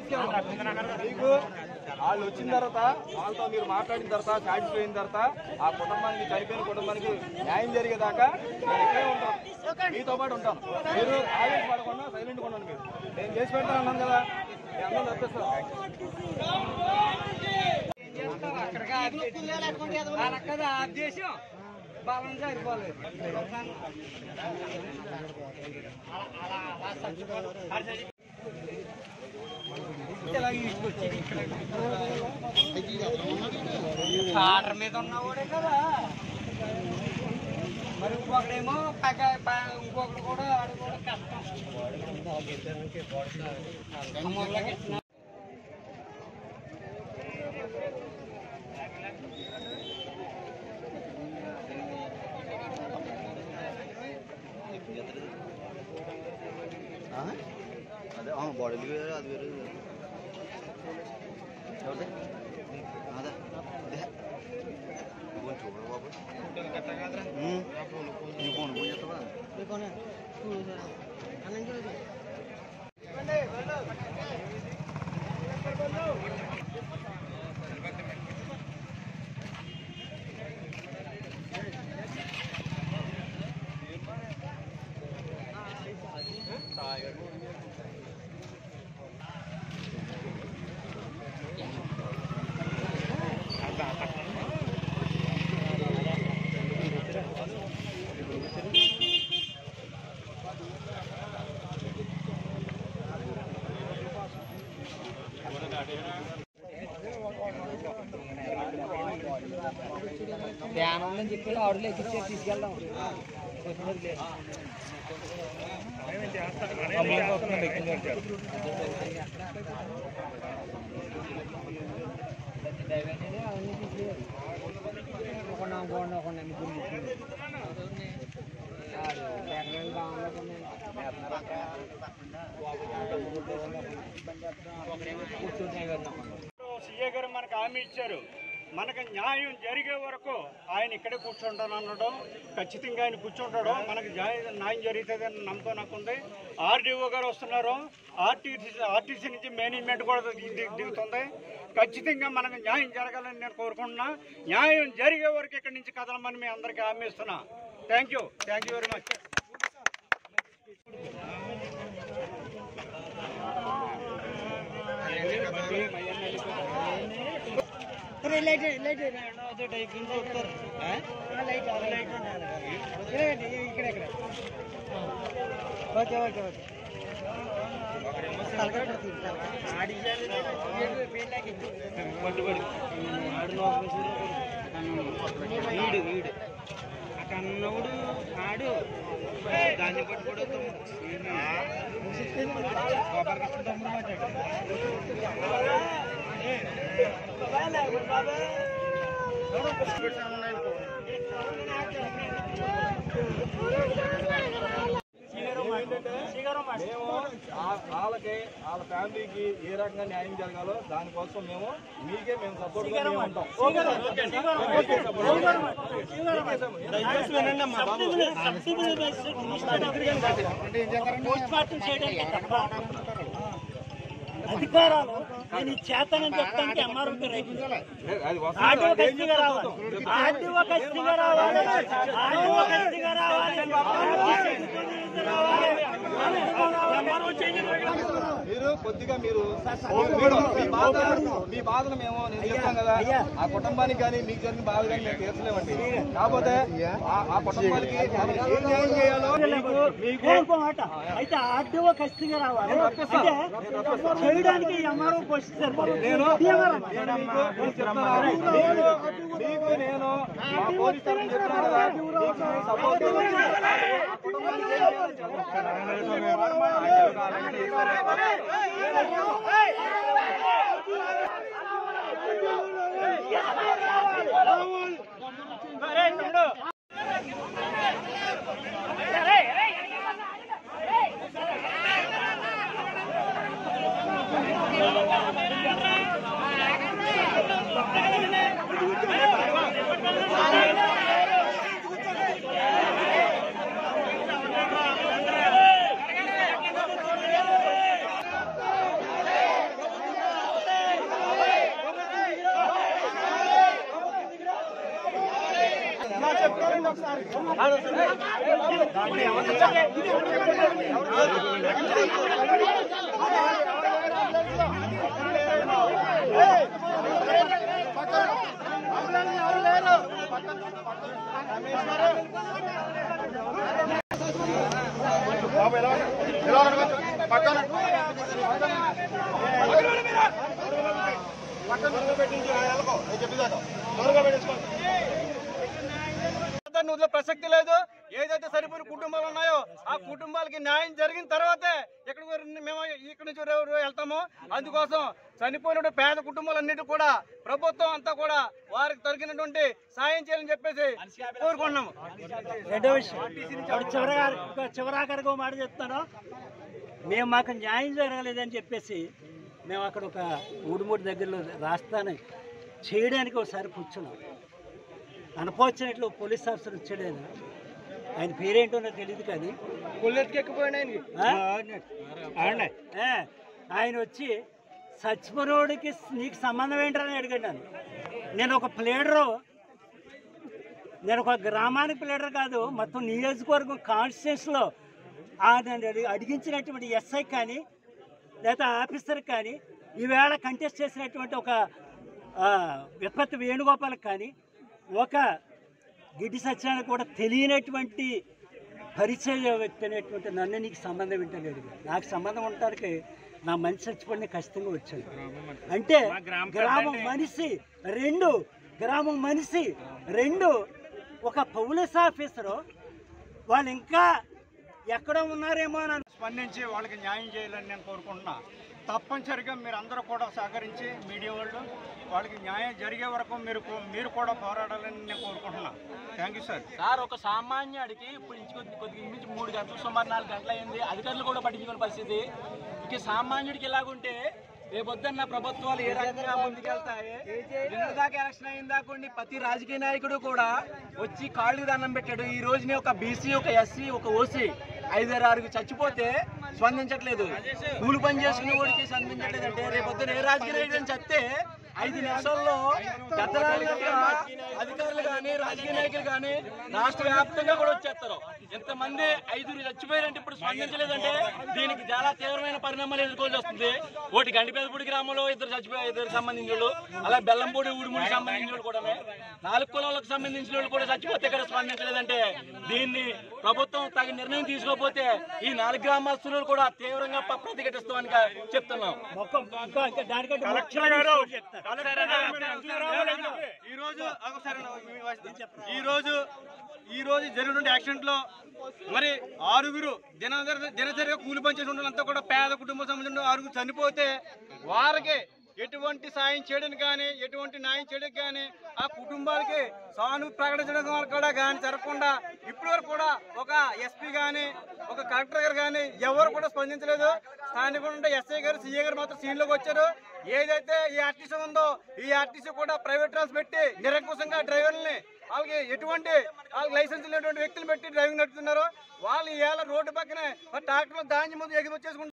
మీకు వాళ్ళు వచ్చిన తర్వాత వాళ్ళతో మీరు మాట్లాడిన తర్వాత సాటిస్ఫై అయిన తర్వాత ఆ కుటుంబానికి చనిపోయిన కుటుంబానికి న్యాయం జరిగేదాకా నేను ఇక్కడే ఉంటాను, మీతో పాటు ఉంటాను. మీరు ఆవేశపడకుండా సైలెంట్గా ఉండండి. మీరు నేను చేసి పెడతాను అన్నాను కదా, మీ అందరూ తప్పిస్తాను. బలం సరిపోలేదు. ఆర్డర్ మీద ఉన్నవాడే కదా మరి. ఇంకొకడేమో ఇంకొకటి కూడా ఆడు కూడా కష్టం. అదే బాడీ వేరే అది వేరే అదే అదే చూడండి బాబు నీ ఫోన్ పోయి చెప్తావా ధ్యానం ఉందని చెప్పి ఆర్డర్లు ఎక్కించే తీసుకెళ్దాం. సీఏ గారు మనకు హామీ ఇచ్చారు, మనకు న్యాయం జరిగే వరకు ఆయన ఇక్కడే కూర్చుంటాను అనడం ఖచ్చితంగా ఆయన కూర్చుంటాడు. మనకు న్యాయం జరుగుతుందని నమ్మకం నాకుంది. ఆర్డీఓ గారు వస్తున్నారు, ఆర్టీసీ నుంచి మేనేజ్మెంట్ కూడా దిగుతుంది. ఖచ్చితంగా మనకు న్యాయం జరగాలని నేను కోరుకుంటున్నా. న్యాయం జరిగే వరకు ఇక్కడి నుంచి కదలమని మీ అందరికీ హామీ ఇస్తున్నా. Thank you very much. Okay okay okay వీడు వీడు కన్నవుడు ఆడు దాన్ని పట్టుకోడు తమ్ముడు మేము వాళ్ళకి వాళ్ళ ఫ్యామిలీకి ఏ రకంగా న్యాయం జరగాలో దానికోసం మేము సపోర్ట్ ఉంటాం. అధికారాలు నేను చేతనని చెప్తానికి ఎంఆర్ఓ మీరు కొద్దిగా మీరు మీ బాధను మేము నేను చెప్తాం కదా, ఆ కుటుంబానికి కానీ మీకు జరిగిన బాధ కానీ మేము తీర్చలేమండి. కాకపోతే ఆ కుటుంబానికి ఏం న్యాయం చేయాలో అయితే ఆర్డీఓ ఖచ్చితంగా రావాలి. చేయడానికి ఎంఆర్ఓ పోస్ట్ నేను మా పోలీస్ తరఫున చెప్తున్నాను కదా, సపోర్ట్ ప్రసక్తి లేదు. ఏదైతే సరిపోయిన కుటుంబాలు ఉన్నాయో ఆ కుటుంబాలకి న్యాయం జరిగిన తర్వాతే మేము ఇక్కడి నుంచి వెళ్తాము. అందుకోసం చనిపోయిన పేద కుటుంబాలన్నిటి కూడా ప్రభుత్వం అంతా కూడా వారికి దొరికినటువంటి సాయం చేయాలని చెప్పేసి కోరుకుంటున్నాము. రెండో విషయం చివరాఖరిగా మాట చెప్తాను. మాకు న్యాయం జరగలేదని చెప్పేసి మేము అక్కడ ఒక 3 దగ్గరలో రాస్తాను చేయడానికి ఒకసారి కూర్చున్నాం. అన్ఫార్చునేట్లు పోలీస్ ఆఫీసర్ వచ్చాడు. ఆయన పేరేంటో నాకు తెలియదు, కానీ ఆయన వచ్చి చచ్చిపోయినోడికి నీకు సంబంధం ఏంటని అడిగాడు. నేను ఒక ప్లేడరు, నేను ఒక గ్రామానికి ప్లేడర్ కాదు, మొత్తం నియోజకవర్గం కాన్స్టిట్యూన్సీలో అడిగించినటువంటి ఎస్ఐ కానీ లేదా ఆఫీసర్ కానీ ఈవేళ కంటెస్ట్ చేసినటువంటి ఒక విపత్తు వేణుగోపాలకు కానీ ఒక గిడ్డి సత్యాన్ని కూడా తెలియనటువంటి పరిచయ వ్యక్తి అనేటువంటి నన్ను నీకు సంబంధం వింటలేడు. నాకు సంబంధం ఉండటానికి నా మనిషి చచ్చిపోయిన ఖచ్చితంగా వచ్చాడు. అంటే గ్రామం మనిషి రెండు ఒక పోలీస్ ఆఫీసరు వాళ్ళు ఇంకా ఎక్కడ ఉన్నారేమో అని స్పందించి వాళ్ళకి న్యాయం చేయాలని నేను కోరుకుంటున్నా. తప్పనిసరిగా మీరు అందరూ కూడా సహకరించి మీడియా వాళ్ళు వాళ్ళకి న్యాయం జరిగే వరకు మీరు కూడా పోరాడాలని నేను కోరుకుంటున్నా. Thank you sir. సార్, ఒక సామాన్యుడికి ఇప్పుడు కొద్దిగా మించి 3 గంటలు సుమారు 4 గంటలు అయింది. అధికారులు కూడా పట్టించుకునే పరిస్థితి. ఇక సామాన్యుడికి ఎలాగుంటే రేపొద్దున్న ప్రభుత్వాలు ఏ రకంగా ముందుకెళ్తాయి. నిన్నదాకా ఎలక్షన్ అయిందాకండి ప్రతి రాజకీయ నాయకుడు కూడా వచ్చి కాళ్ళకి దండం పెట్టాడు. ఈ రోజునే ఒక బీసీ, ఒక ఎస్సీ, ఒక ఓసీ 5-6 చచ్చిపోతే స్పందించట్లేదు. కూలి పని చేసుకునే వాడికి స్పందించట్లేదు. అంటే రేపొద్దున ఏ రాజకీయ నాయకుడు చెప్తే 5 నిమిషాల్లో అధికారులు కానీ రాజకీయ నాయకులు కానీ రాష్ట్ర వ్యాప్తంగా కూడా వచ్చేస్తారు. ఎంతమంది 5 చచ్చిపోయారంటే ఇప్పుడు స్పందించలేదంటే దీనికి చాలా తీవ్రమైన పరిణామాలు ఎదుర్కోవాల్సి వస్తుంది. ఒకటి గండిపేదపూడి గ్రామంలో 2 చచ్చిపోయారు, 2 సంబంధించిన వాళ్ళు. అలా బెల్లంపూడి, ఊడిమూడి సంబంధించిన వాళ్ళు కూడా 4 కులాలకు సంబంధించిన వాళ్ళు కూడా చచ్చిపోతే ఇక్కడ స్పందించలేదంటే దీన్ని ప్రభుత్వం తగిన నిర్ణయం తీసుకోకపోతే ఈ 4 గ్రామస్తులు కూడా తీవ్రంగా ప్రతిఘటిస్తామని చెప్తున్నాం. ఈ రోజు జరిగిన యాక్సిడెంట్ లో మరి 6 దినచర్యగా కూలి పనిచేసిన వాళ్ళంతా కూడా పేద కుటుంబం సంబంధించిన 6 చనిపోతే వారికి ఎటువంటి సాయం చేయడానికి కానీ ఎటువంటి న్యాయం చేయడానికి కానీ ఆ కుటుంబాలకి సానుభూతి ప్రకటించడం కూడా కానీ జరగకుండా ఇప్పటి వరకు కూడా ఒక ఎస్పీ కానీ ఒక కలెక్టర్ గారు కానీ ఎవరు కూడా స్పందించలేదు. స్థానికంగా ఎస్ఐ గారు, సిఐ గారు మాత్రం సీన్లోకి వచ్చారు. ఏదైతే ఈ ఆర్టీసీ ఉందో ఈ ఆర్టీసీ కూడా ప్రైవేట్ ట్రాన్స్ పెట్టి నిరంకుశంగా డ్రైవర్లని వాళ్ళకి ఎటువంటి లైసెన్స్ లేనటువంటి వ్యక్తులు పెట్టి డ్రైవింగ్ నడుపుతున్నారు. వాళ్ళు ఇవాళ రోడ్డు పక్కనే ట్రాక్టర్లు ధాన్యం ముందు ఎగిరి వచ్చేసుకుంటారు.